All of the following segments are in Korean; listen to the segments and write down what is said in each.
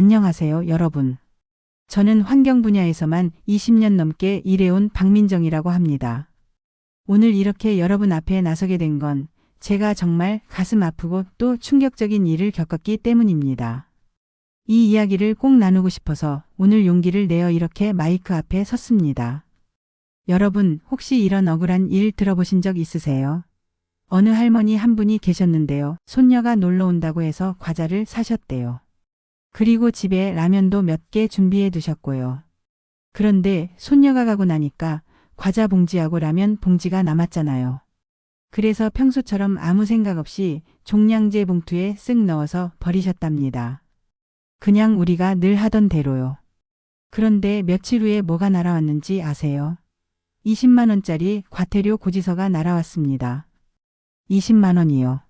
안녕하세요, 여러분. 저는 환경 분야에서만 20년 넘게 일해온 박민정이라고 합니다. 오늘 이렇게 여러분 앞에 나서게 된 건 제가 정말 가슴 아프고 또 충격적인 일을 겪었기 때문입니다. 이 이야기를 꼭 나누고 싶어서 오늘 용기를 내어 이렇게 마이크 앞에 섰습니다. 여러분, 혹시 이런 억울한 일 들어보신 적 있으세요? 어느 할머니 한 분이 계셨는데요. 손녀가 놀러 온다고 해서 과자를 사셨대요. 그리고 집에 라면도 몇 개 준비해 두셨고요. 그런데 손녀가 가고 나니까 과자 봉지하고 라면 봉지가 남았잖아요. 그래서 평소처럼 아무 생각 없이 종량제 봉투에 쓱 넣어서 버리셨답니다. 그냥 우리가 늘 하던 대로요. 그런데 며칠 후에 뭐가 날아왔는지 아세요? 20만 원짜리 과태료 고지서가 날아왔습니다. 20만 원이요.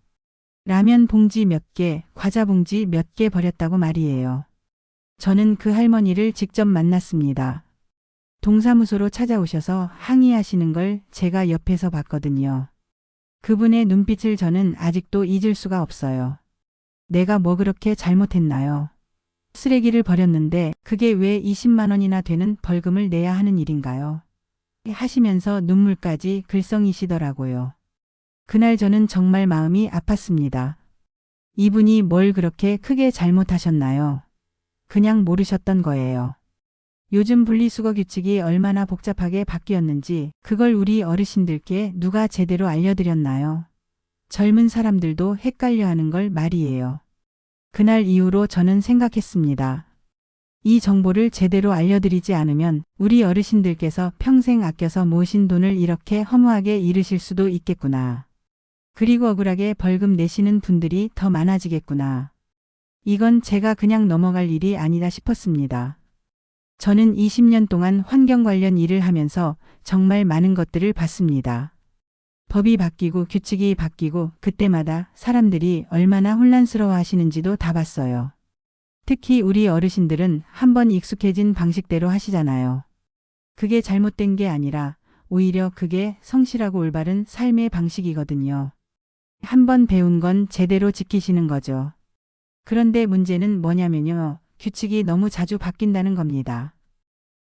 라면 봉지 몇 개, 과자 봉지 몇 개 버렸다고 말이에요. 저는 그 할머니를 직접 만났습니다. 동사무소로 찾아오셔서 항의하시는 걸 제가 옆에서 봤거든요. 그분의 눈빛을 저는 아직도 잊을 수가 없어요. 내가 뭐 그렇게 잘못했나요? 쓰레기를 버렸는데 그게 왜 20만 원이나 되는 벌금을 내야 하는 일인가요? 하시면서 눈물까지 글썽이시더라고요. 그날 저는 정말 마음이 아팠습니다. 이분이 뭘 그렇게 크게 잘못하셨나요? 그냥 모르셨던 거예요. 요즘 분리수거 규칙이 얼마나 복잡하게 바뀌었는지 그걸 우리 어르신들께 누가 제대로 알려드렸나요? 젊은 사람들도 헷갈려하는 걸 말이에요. 그날 이후로 저는 생각했습니다. 이 정보를 제대로 알려드리지 않으면 우리 어르신들께서 평생 아껴서 모으신 돈을 이렇게 허무하게 잃으실 수도 있겠구나. 그리고 억울하게 벌금 내시는 분들이 더 많아지겠구나. 이건 제가 그냥 넘어갈 일이 아니다 싶었습니다. 저는 20년 동안 환경 관련 일을 하면서 정말 많은 것들을 봤습니다. 법이 바뀌고 규칙이 바뀌고 그때마다 사람들이 얼마나 혼란스러워 하시는지도 다 봤어요. 특히 우리 어르신들은 한번 익숙해진 방식대로 하시잖아요. 그게 잘못된 게 아니라 오히려 그게 성실하고 올바른 삶의 방식이거든요. 한번 배운 건 제대로 지키시는 거죠. 그런데 문제는 뭐냐면요. 규칙이 너무 자주 바뀐다는 겁니다.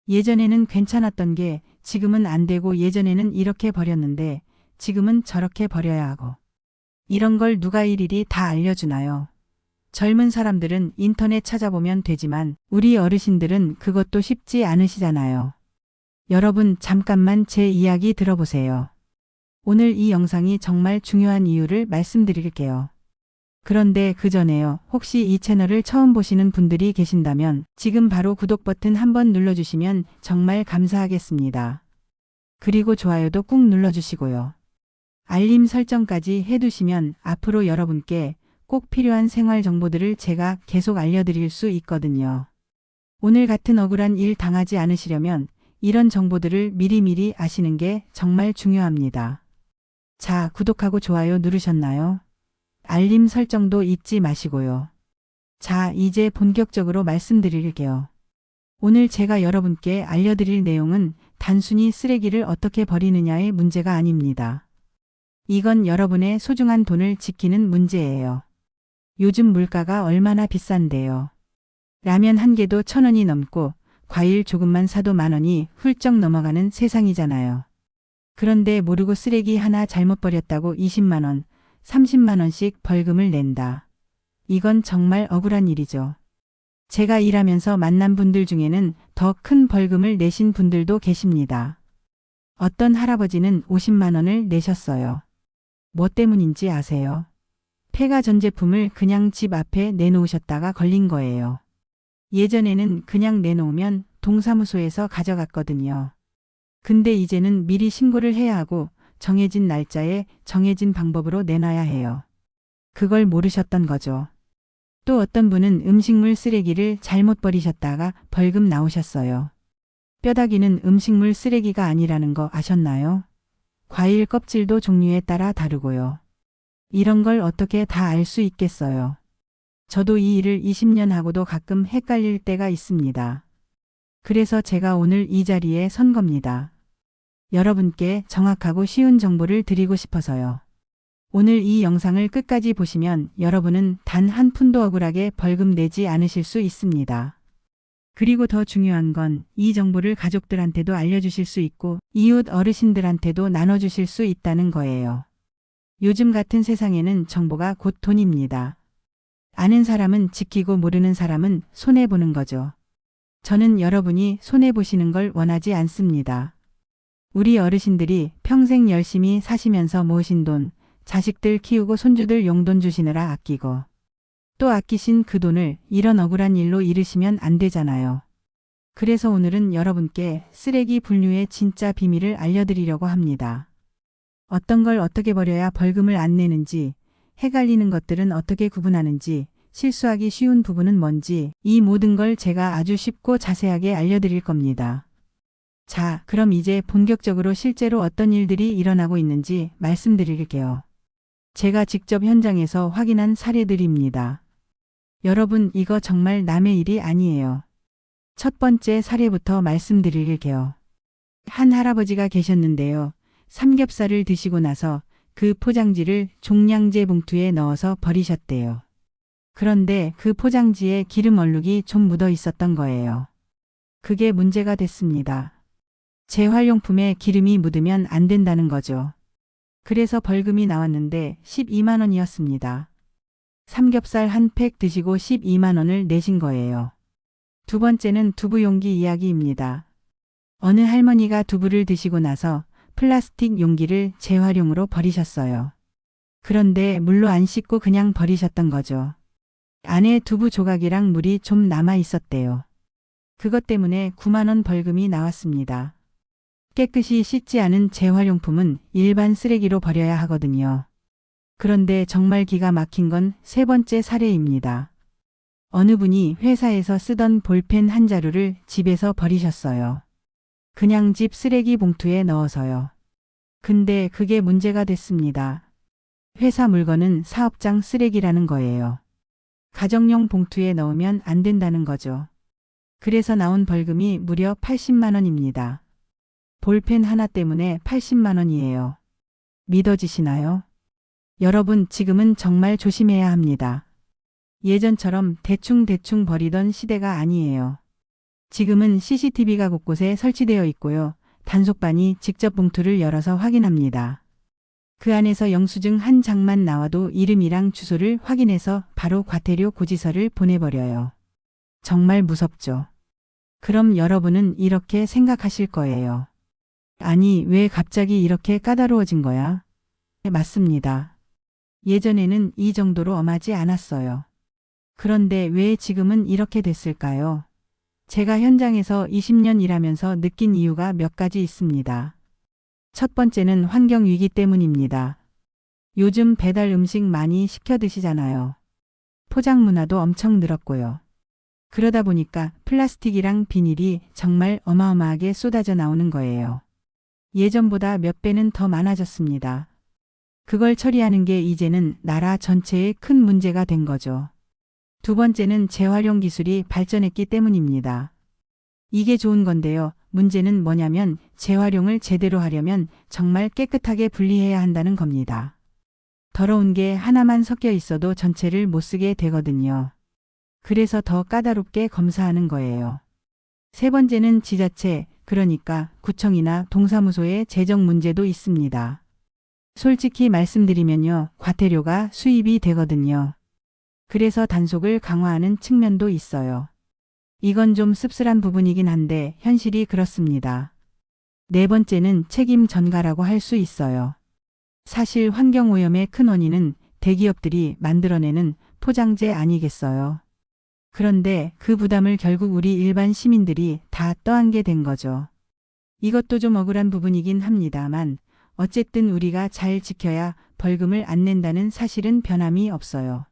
예전에는 괜찮았던 게 지금은 안 되고 예전에는 이렇게 버렸는데 지금은 저렇게 버려야 하고. 이런 걸 누가 일일이 다 알려주나요? 젊은 사람들은 인터넷 찾아보면 되지만 우리 어르신들은 그것도 쉽지 않으시잖아요. 여러분 잠깐만 제 이야기 들어보세요. 오늘 이 영상이 정말 중요한 이유를 말씀드릴게요. 그런데 그 전에요. 혹시 이 채널을 처음 보시는 분들이 계신다면 지금 바로 구독 버튼 한번 눌러주시면 정말 감사하겠습니다. 그리고 좋아요도 꾹 눌러주시고요. 알림 설정까지 해두시면 앞으로 여러분께 꼭 필요한 생활 정보들을 제가 계속 알려드릴 수 있거든요. 오늘 같은 억울한 일 당하지 않으시려면 이런 정보들을 미리미리 아시는 게 정말 중요합니다. 자, 구독하고 좋아요 누르셨나요? 알림 설정도 잊지 마시고요. 자, 이제 본격적으로 말씀드릴게요. 오늘 제가 여러분께 알려드릴 내용은 단순히 쓰레기를 어떻게 버리느냐의 문제가 아닙니다. 이건 여러분의 소중한 돈을 지키는 문제예요. 요즘 물가가 얼마나 비싼데요. 라면 한 개도 1,000원이 넘고 과일 조금만 사도 10,000원이 훌쩍 넘어가는 세상이잖아요. 그런데 모르고 쓰레기 하나 잘못 버렸다고 20만 원, 30만 원씩 벌금을 낸다. 이건 정말 억울한 일이죠. 제가 일하면서 만난 분들 중에는 더 큰 벌금을 내신 분들도 계십니다. 어떤 할아버지는 50만 원을 내셨어요. 뭐 때문인지 아세요? 폐가 전 제품을 그냥 집 앞에 내놓으셨다가 걸린 거예요. 예전에는 그냥 내놓으면 동사무소에서 가져갔거든요. 근데 이제는 미리 신고를 해야 하고 정해진 날짜에 정해진 방법으로 내놔야 해요. 그걸 모르셨던 거죠. 또 어떤 분은 음식물 쓰레기를 잘못 버리셨다가 벌금 나오셨어요. 뼈다귀는 음식물 쓰레기가 아니라는 거 아셨나요? 과일 껍질도 종류에 따라 다르고요. 이런 걸 어떻게 다 알 수 있겠어요. 저도 이 일을 20년 하고도 가끔 헷갈릴 때가 있습니다. 그래서 제가 오늘 이 자리에 선 겁니다. 여러분께 정확하고 쉬운 정보를 드리고 싶어서요. 오늘 이 영상을 끝까지 보시면 여러분은 단 한 푼도 억울하게 벌금 내지 않으실 수 있습니다. 그리고 더 중요한 건 이 정보를 가족들한테도 알려주실 수 있고 이웃 어르신들한테도 나눠주실 수 있다는 거예요. 요즘 같은 세상에는 정보가 곧 돈입니다. 아는 사람은 지키고 모르는 사람은 손해보는 거죠. 저는 여러분이 손해보시는 걸 원하지 않습니다. 우리 어르신들이 평생 열심히 사시면서 모으신 돈, 자식들 키우고 손주들 용돈 주시느라 아끼고 또 아끼신 그 돈을 이런 억울한 일로 잃으시면 안 되잖아요. 그래서 오늘은 여러분께 쓰레기 분류의 진짜 비밀을 알려드리려고 합니다. 어떤 걸 어떻게 버려야 벌금을 안 내는지, 헷갈리는 것들은 어떻게 구분하는지, 실수하기 쉬운 부분은 뭔지 이 모든 걸 제가 아주 쉽고 자세하게 알려드릴 겁니다. 자, 그럼 이제 본격적으로 실제로 어떤 일들이 일어나고 있는지 말씀드릴게요. 제가 직접 현장에서 확인한 사례들입니다. 여러분, 이거 정말 남의 일이 아니에요. 첫 번째 사례부터 말씀드릴게요. 한 할아버지가 계셨는데요. 삼겹살을 드시고 나서 그 포장지를 종량제 봉투에 넣어서 버리셨대요. 그런데 그 포장지에 기름 얼룩이 좀 묻어 있었던 거예요. 그게 문제가 됐습니다. 재활용품에 기름이 묻으면 안 된다는 거죠. 그래서 벌금이 나왔는데 12만 원이었습니다. 삼겹살 한 팩 드시고 12만 원을 내신 거예요. 두 번째는 두부 용기 이야기입니다. 어느 할머니가 두부를 드시고 나서 플라스틱 용기를 재활용으로 버리셨어요. 그런데 물로 안 씻고 그냥 버리셨던 거죠. 안에 두부 조각이랑 물이 좀 남아 있었대요. 그것 때문에 9만 원 벌금이 나왔습니다. 깨끗이 씻지 않은 재활용품은 일반 쓰레기로 버려야 하거든요. 그런데 정말 기가 막힌 건 세 번째 사례입니다. 어느 분이 회사에서 쓰던 볼펜 한 자루를 집에서 버리셨어요. 그냥 집 쓰레기 봉투에 넣어서요. 근데 그게 문제가 됐습니다. 회사 물건은 사업장 쓰레기라는 거예요. 가정용 봉투에 넣으면 안 된다는 거죠. 그래서 나온 벌금이 무려 80만 원입니다. 볼펜 하나 때문에 80만 원이에요. 믿어지시나요? 여러분, 지금은 정말 조심해야 합니다. 예전처럼 대충 버리던 시대가 아니에요. 지금은 CCTV가 곳곳에 설치되어 있고요. 단속반이 직접 봉투를 열어서 확인합니다. 그 안에서 영수증 한 장만 나와도 이름이랑 주소를 확인해서 바로 과태료 고지서를 보내버려요. 정말 무섭죠? 그럼 여러분은 이렇게 생각하실 거예요. 아니, 왜 갑자기 이렇게 까다로워진 거야? 맞습니다. 예전에는 이 정도로 엄하지 않았어요. 그런데 왜 지금은 이렇게 됐을까요? 제가 현장에서 20년 일하면서 느낀 이유가 몇 가지 있습니다. 첫 번째는 환경위기 때문입니다. 요즘 배달 음식 많이 시켜 드시잖아요. 포장 문화도 엄청 늘었고요. 그러다 보니까 플라스틱이랑 비닐이 정말 어마어마하게 쏟아져 나오는 거예요. 예전보다 몇 배는 더 많아졌습니다. 그걸 처리하는 게 이제는 나라 전체에 큰 문제가 된 거죠. 두 번째는 재활용 기술이 발전했기 때문입니다. 이게 좋은 건데요. 문제는 뭐냐면 재활용을 제대로 하려면 정말 깨끗하게 분리해야 한다는 겁니다. 더러운 게 하나만 섞여 있어도 전체를 못 쓰게 되거든요. 그래서 더 까다롭게 검사하는 거예요. 세 번째는 지자체, 그러니까 구청이나 동사무소의 재정 문제도 있습니다. 솔직히 말씀드리면요. 과태료가 수입이 되거든요. 그래서 단속을 강화하는 측면도 있어요. 이건 좀 씁쓸한 부분이긴 한데 현실이 그렇습니다. 네 번째는 책임 전가라고 할 수 있어요. 사실 환경오염의 큰 원인은 대기업들이 만들어내는 포장재 아니겠어요. 그런데 그 부담을 결국 우리 일반 시민들이 다 떠안게 된 거죠. 이것도 좀 억울한 부분이긴 합니다만 어쨌든 우리가 잘 지켜야 벌금을 안 낸다는 사실은 변함이 없어요.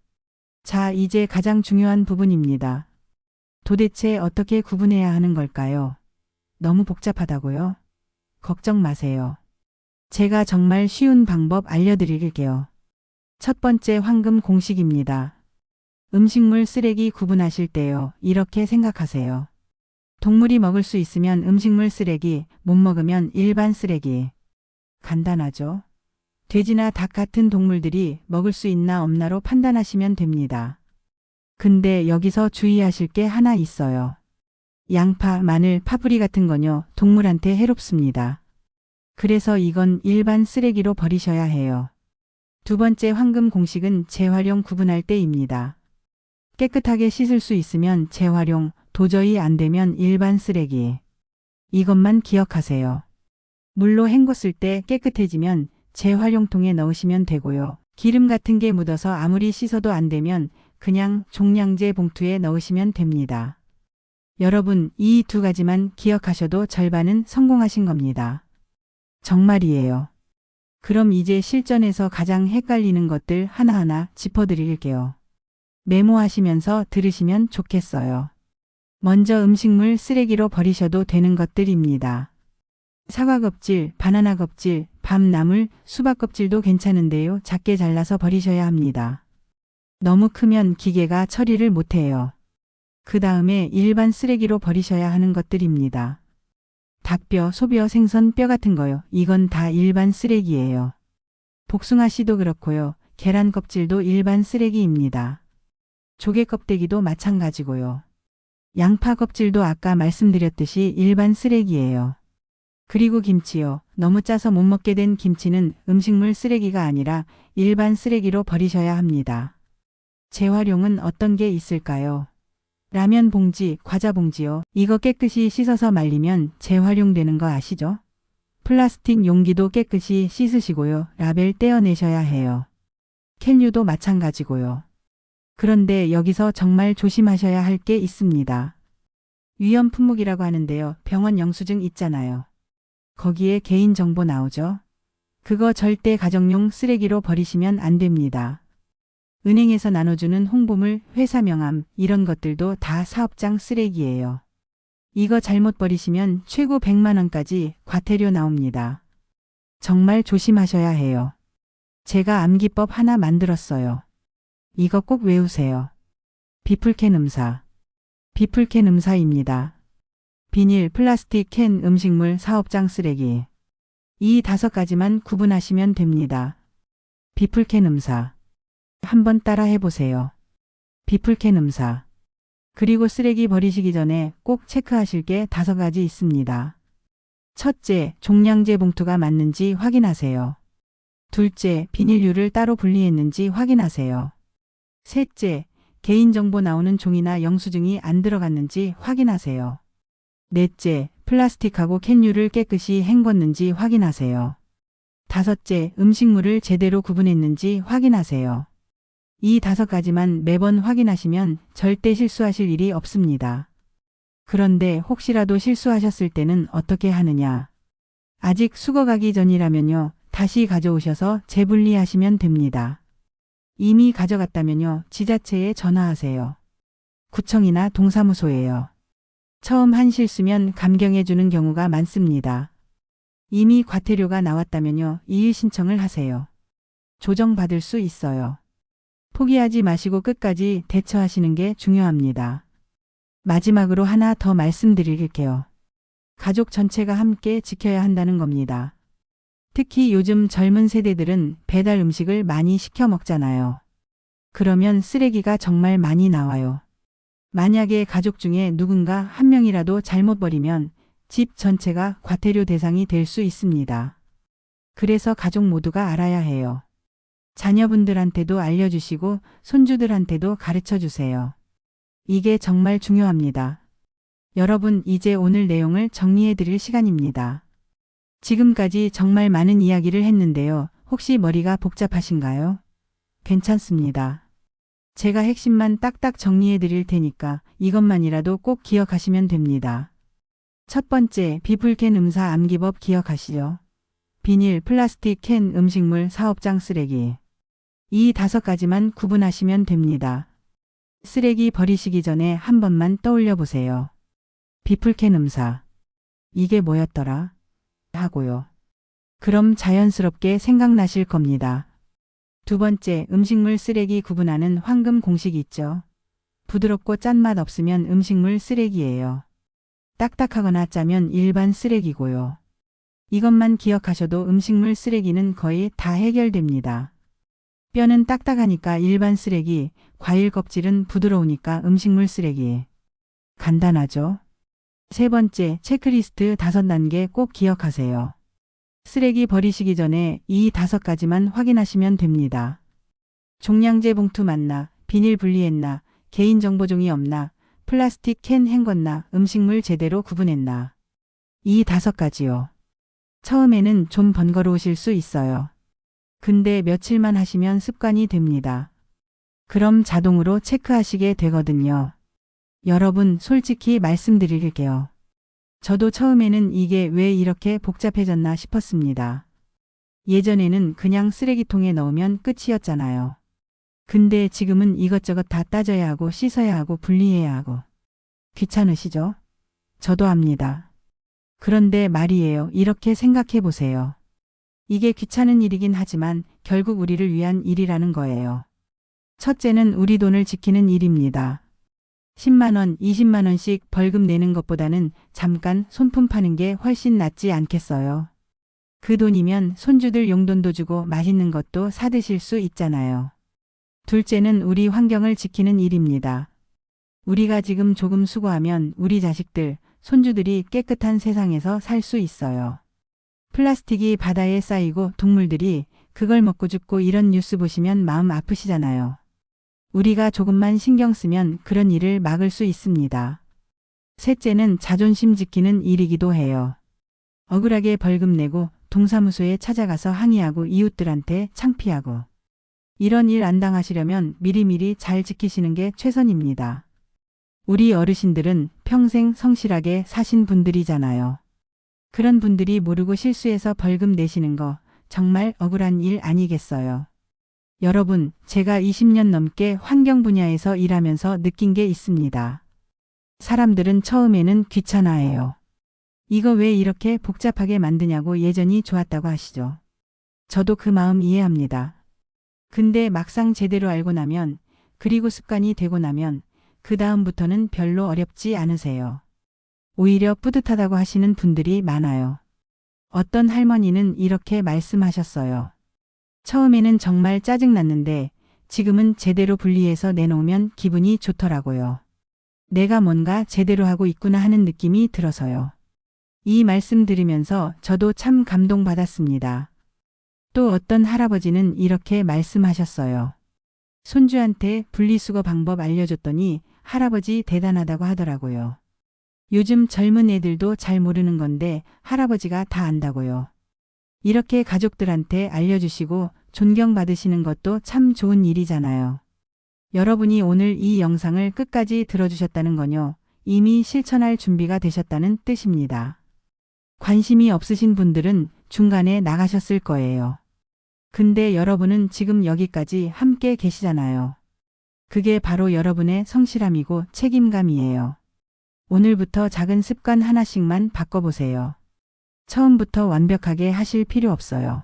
자, 이제 가장 중요한 부분입니다. 도대체 어떻게 구분해야 하는 걸까요? 너무 복잡하다고요? 걱정 마세요. 제가 정말 쉬운 방법 알려드릴게요. 첫 번째 황금 공식입니다. 음식물 쓰레기 구분하실 때요. 이렇게 생각하세요. 동물이 먹을 수 있으면 음식물 쓰레기, 못 먹으면 일반 쓰레기. 간단하죠? 돼지나 닭 같은 동물들이 먹을 수 있나 없나로 판단하시면 됩니다. 근데 여기서 주의하실 게 하나 있어요. 양파, 마늘, 파프리 같은 건요, 동물한테 해롭습니다. 그래서 이건 일반 쓰레기로 버리셔야 해요. 두 번째 황금 공식은 재활용 구분할 때입니다. 깨끗하게 씻을 수 있으면 재활용, 도저히 안 되면 일반 쓰레기. 이것만 기억하세요. 물로 헹궜을 때 깨끗해지면 재활용통에 넣으시면 되고요. 기름 같은 게 묻어서 아무리 씻어도 안 되면 그냥 종량제 봉투에 넣으시면 됩니다. 여러분, 이 두 가지만 기억하셔도 절반은 성공하신 겁니다. 정말이에요. 그럼 이제 실전에서 가장 헷갈리는 것들 하나하나 짚어드릴게요. 메모하시면서 들으시면 좋겠어요. 먼저 음식물 쓰레기로 버리셔도 되는 것들입니다. 사과 껍질, 바나나 껍질, 밤나물, 수박 껍질도 괜찮은데요. 작게 잘라서 버리셔야 합니다. 너무 크면 기계가 처리를 못해요. 그 다음에 일반 쓰레기로 버리셔야 하는 것들입니다. 닭뼈, 소뼈, 생선, 뼈 같은 거요. 이건 다 일반 쓰레기예요. 복숭아 씨도 그렇고요. 계란 껍질도 일반 쓰레기입니다. 조개 껍데기도 마찬가지고요. 양파 껍질도 아까 말씀드렸듯이 일반 쓰레기예요. 그리고 김치요. 너무 짜서 못 먹게 된 김치는 음식물 쓰레기가 아니라 일반 쓰레기로 버리셔야 합니다. 재활용은 어떤 게 있을까요? 라면 봉지, 과자 봉지요. 이거 깨끗이 씻어서 말리면 재활용되는 거 아시죠? 플라스틱 용기도 깨끗이 씻으시고요. 라벨 떼어내셔야 해요. 캔류도 마찬가지고요. 그런데 여기서 정말 조심하셔야 할 게 있습니다. 위험 품목이라고 하는데요. 병원 영수증 있잖아요. 거기에 개인정보 나오죠? 그거 절대 가정용 쓰레기로 버리시면 안 됩니다. 은행에서 나눠주는 홍보물, 회사 명함 이런 것들도 다 사업장 쓰레기예요. 이거 잘못 버리시면 최고 100만 원까지 과태료 나옵니다. 정말 조심하셔야 해요. 제가 암기법 하나 만들었어요. 이거 꼭 외우세요. 비풀캔 음사. 비풀캔 음사입니다. 비닐, 플라스틱, 캔, 음식물, 사업장 쓰레기. 이 5가지만 구분하시면 됩니다. 비풀캔 음사. 한번 따라 해보세요. 비풀캔 음사. 그리고 쓰레기 버리시기 전에 꼭 체크하실 게 5가지 있습니다. 첫째, 종량제 봉투가 맞는지 확인하세요. 둘째, 비닐류를 따로 분리했는지 확인하세요. 셋째, 개인정보 나오는 종이나 영수증이 안 들어갔는지 확인하세요. 넷째, 플라스틱하고 캔류를 깨끗이 헹궜는지 확인하세요. 다섯째, 음식물을 제대로 구분했는지 확인하세요. 이 5가지만 매번 확인하시면 절대 실수하실 일이 없습니다. 그런데 혹시라도 실수하셨을 때는 어떻게 하느냐? 아직 수거 가기 전이라면요. 다시 가져오셔서 재분리하시면 됩니다. 이미 가져갔다면요. 지자체에 전화하세요. 구청이나 동사무소에요. 처음 한 실수면 감경해 주는 경우가 많습니다. 이미 과태료가 나왔다면요. 이의 신청을 하세요. 조정받을 수 있어요. 포기하지 마시고 끝까지 대처하시는 게 중요합니다. 마지막으로 하나 더 말씀드릴게요. 가족 전체가 함께 지켜야 한다는 겁니다. 특히 요즘 젊은 세대들은 배달 음식을 많이 시켜 먹잖아요. 그러면 쓰레기가 정말 많이 나와요. 만약에 가족 중에 누군가 한 명이라도 잘못 버리면 집 전체가 과태료 대상이 될 수 있습니다. 그래서 가족 모두가 알아야 해요. 자녀분들한테도 알려주시고 손주들한테도 가르쳐 주세요. 이게 정말 중요합니다. 여러분, 이제 오늘 내용을 정리해 드릴 시간입니다. 지금까지 정말 많은 이야기를 했는데요. 혹시 머리가 복잡하신가요? 괜찮습니다. 제가 핵심만 딱딱 정리해 드릴 테니까 이것만이라도 꼭 기억하시면 됩니다. 첫 번째, 비풀캔 음사 암기법 기억하시죠? 비닐, 플라스틱, 캔, 음식물, 사업장 쓰레기. 이 5가지만 구분하시면 됩니다. 쓰레기 버리시기 전에 한 번만 떠올려 보세요. 비풀캔 음사. 이게 뭐였더라? 하고요. 그럼 자연스럽게 생각나실 겁니다. 두 번째, 음식물 쓰레기 구분하는 황금 공식이 있죠. 부드럽고 짠맛 없으면 음식물 쓰레기예요. 딱딱하거나 짜면 일반 쓰레기고요. 이것만 기억하셔도 음식물 쓰레기는 거의 다 해결됩니다. 뼈는 딱딱하니까 일반 쓰레기, 과일 껍질은 부드러우니까 음식물 쓰레기. 간단하죠? 세 번째, 체크리스트 5단계 꼭 기억하세요. 쓰레기 버리시기 전에 이 5가지만 확인하시면 됩니다. 종량제 봉투 맞나, 비닐 분리했나, 개인정보종이 없나, 플라스틱 캔 헹궜나, 음식물 제대로 구분했나. 이 5가지요. 처음에는 좀 번거로우실 수 있어요. 근데 며칠만 하시면 습관이 됩니다. 그럼 자동으로 체크하시게 되거든요. 여러분, 솔직히 말씀드릴게요. 저도 처음에는 이게 왜 이렇게 복잡해졌나 싶었습니다. 예전에는 그냥 쓰레기통에 넣으면 끝이었잖아요. 근데 지금은 이것저것 다 따져야 하고 씻어야 하고 분리해야 하고. 귀찮으시죠? 저도 합니다. 그런데 말이에요. 이렇게 생각해 보세요. 이게 귀찮은 일이긴 하지만 결국 우리를 위한 일이라는 거예요. 첫째는 우리 돈을 지키는 일입니다. 10만 원, 20만 원씩 벌금 내는 것보다는 잠깐 손품 파는 게 훨씬 낫지 않겠어요? 그 돈이면 손주들 용돈도 주고 맛있는 것도 사드실 수 있잖아요. 둘째는 우리 환경을 지키는 일입니다. 우리가 지금 조금 수고하면 우리 자식들, 손주들이 깨끗한 세상에서 살 수 있어요. 플라스틱이 바다에 쌓이고 동물들이 그걸 먹고 죽고 이런 뉴스 보시면 마음 아프시잖아요. 우리가 조금만 신경 쓰면 그런 일을 막을 수 있습니다. 셋째는 자존심 지키는 일이기도 해요. 억울하게 벌금 내고 동사무소에 찾아가서 항의하고 이웃들한테 창피하고. 이런 일 안 당하시려면 미리미리 잘 지키시는 게 최선입니다. 우리 어르신들은 평생 성실하게 사신 분들이잖아요. 그런 분들이 모르고 실수해서 벌금 내시는 거 정말 억울한 일 아니겠어요? 여러분, 제가 20년 넘게 환경 분야에서 일하면서 느낀 게 있습니다. 사람들은 처음에는 귀찮아해요. 이거 왜 이렇게 복잡하게 만드냐고 예전이 좋았다고 하시죠. 저도 그 마음 이해합니다. 근데 막상 제대로 알고 나면, 그리고 습관이 되고 나면 그 다음부터는 별로 어렵지 않으세요. 오히려 뿌듯하다고 하시는 분들이 많아요. 어떤 할머니는 이렇게 말씀하셨어요. 처음에는 정말 짜증났는데 지금은 제대로 분리해서 내놓으면 기분이 좋더라고요. 내가 뭔가 제대로 하고 있구나 하는 느낌이 들어서요. 이 말씀 들으면서 저도 참 감동받았습니다. 또 어떤 할아버지는 이렇게 말씀하셨어요. 손주한테 분리수거 방법 알려줬더니 할아버지 대단하다고 하더라고요. 요즘 젊은 애들도 잘 모르는 건데 할아버지가 다 안다고요. 이렇게 가족들한테 알려주시고 존경받으시는 것도 참 좋은 일이잖아요. 여러분이 오늘 이 영상을 끝까지 들어주셨다는 건요. 이미 실천할 준비가 되셨다는 뜻입니다. 관심이 없으신 분들은 중간에 나가셨을 거예요. 근데 여러분은 지금 여기까지 함께 계시잖아요. 그게 바로 여러분의 성실함이고 책임감이에요. 오늘부터 작은 습관 하나씩만 바꿔보세요. 처음부터 완벽하게 하실 필요 없어요.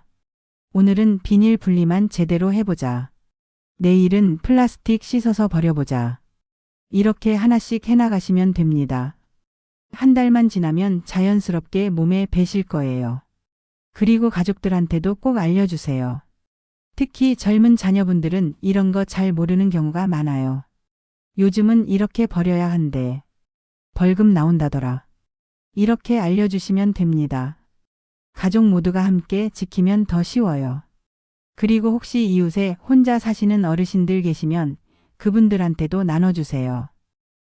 오늘은 비닐 분리만 제대로 해보자. 내일은 플라스틱 씻어서 버려보자. 이렇게 하나씩 해나가시면 됩니다. 한 달만 지나면 자연스럽게 몸에 배실 거예요. 그리고 가족들한테도 꼭 알려주세요. 특히 젊은 자녀분들은 이런 거 잘 모르는 경우가 많아요. 요즘은 이렇게 버려야 한대. 벌금 나온다더라. 이렇게 알려주시면 됩니다. 가족 모두가 함께 지키면 더 쉬워요. 그리고 혹시 이웃에 혼자 사시는 어르신들 계시면 그분들한테도 나눠주세요.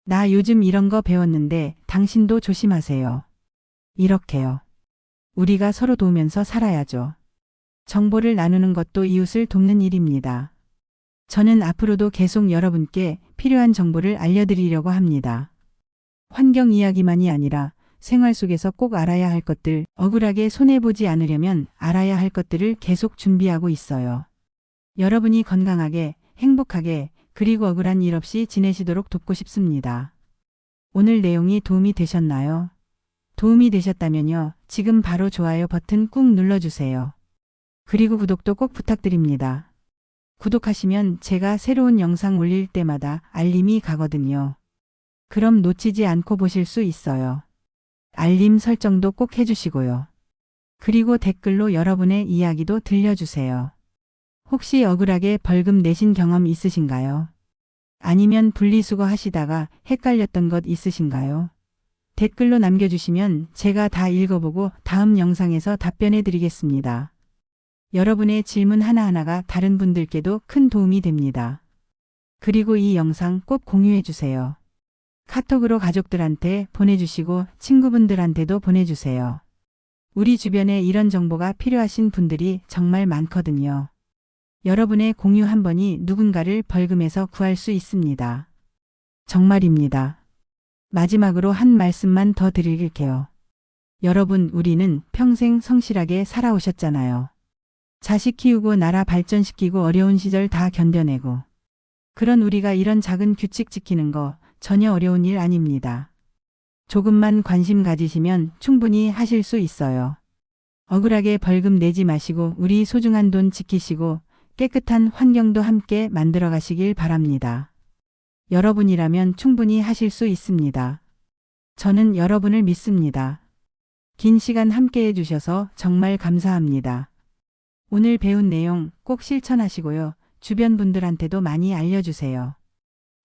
나 요즘 이런 거 배웠는데 당신도 조심하세요. 이렇게요. 우리가 서로 도우면서 살아야죠. 정보를 나누는 것도 이웃을 돕는 일입니다. 저는 앞으로도 계속 여러분께 필요한 정보를 알려드리려고 합니다. 환경 이야기만이 아니라 생활 속에서 꼭 알아야 할 것들, 억울하게 손해보지 않으려면 알아야 할 것들을 계속 준비하고 있어요. 여러분이 건강하게, 행복하게, 그리고 억울한 일 없이 지내시도록 돕고 싶습니다. 오늘 내용이 도움이 되셨나요? 도움이 되셨다면요. 지금 바로 좋아요 버튼 꾹 눌러주세요. 그리고 구독도 꼭 부탁드립니다. 구독하시면 제가 새로운 영상 올릴 때마다 알림이 가거든요. 그럼 놓치지 않고 보실 수 있어요. 알림 설정도 꼭 해주시고요. 그리고 댓글로 여러분의 이야기도 들려주세요. 혹시 억울하게 벌금 내신 경험 있으신가요? 아니면 분리수거 하시다가 헷갈렸던 것 있으신가요? 댓글로 남겨주시면 제가 다 읽어보고 다음 영상에서 답변해 드리겠습니다. 여러분의 질문 하나하나가 다른 분들께도 큰 도움이 됩니다. 그리고 이 영상 꼭 공유해 주세요. 카톡으로 가족들한테 보내주시고 친구분들한테도 보내주세요. 우리 주변에 이런 정보가 필요하신 분들이 정말 많거든요. 여러분의 공유 한 번이 누군가를 벌금에서 구할 수 있습니다. 정말입니다. 마지막으로 한 말씀만 더 드릴게요. 여러분, 우리는 평생 성실하게 살아오셨잖아요. 자식 키우고 나라 발전시키고 어려운 시절 다 견뎌내고. 그런 우리가 이런 작은 규칙 지키는 거 전혀 어려운 일 아닙니다. 조금만 관심 가지시면 충분히 하실 수 있어요. 억울하게 벌금 내지 마시고 우리 소중한 돈 지키시고 깨끗한 환경도 함께 만들어 가시길 바랍니다. 여러분이라면 충분히 하실 수 있습니다. 저는 여러분을 믿습니다. 긴 시간 함께 해주셔서 정말 감사합니다. 오늘 배운 내용 꼭 실천하시고요. 주변 분들한테도 많이 알려주세요.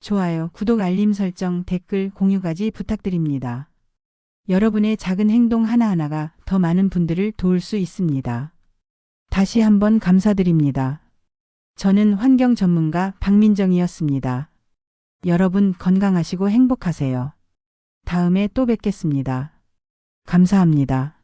좋아요, 구독, 알림 설정, 댓글, 공유까지 부탁드립니다. 여러분의 작은 행동 하나하나가 더 많은 분들을 도울 수 있습니다. 다시 한번 감사드립니다. 저는 환경 전문가 박민정이었습니다. 여러분 건강하시고 행복하세요. 다음에 또 뵙겠습니다. 감사합니다.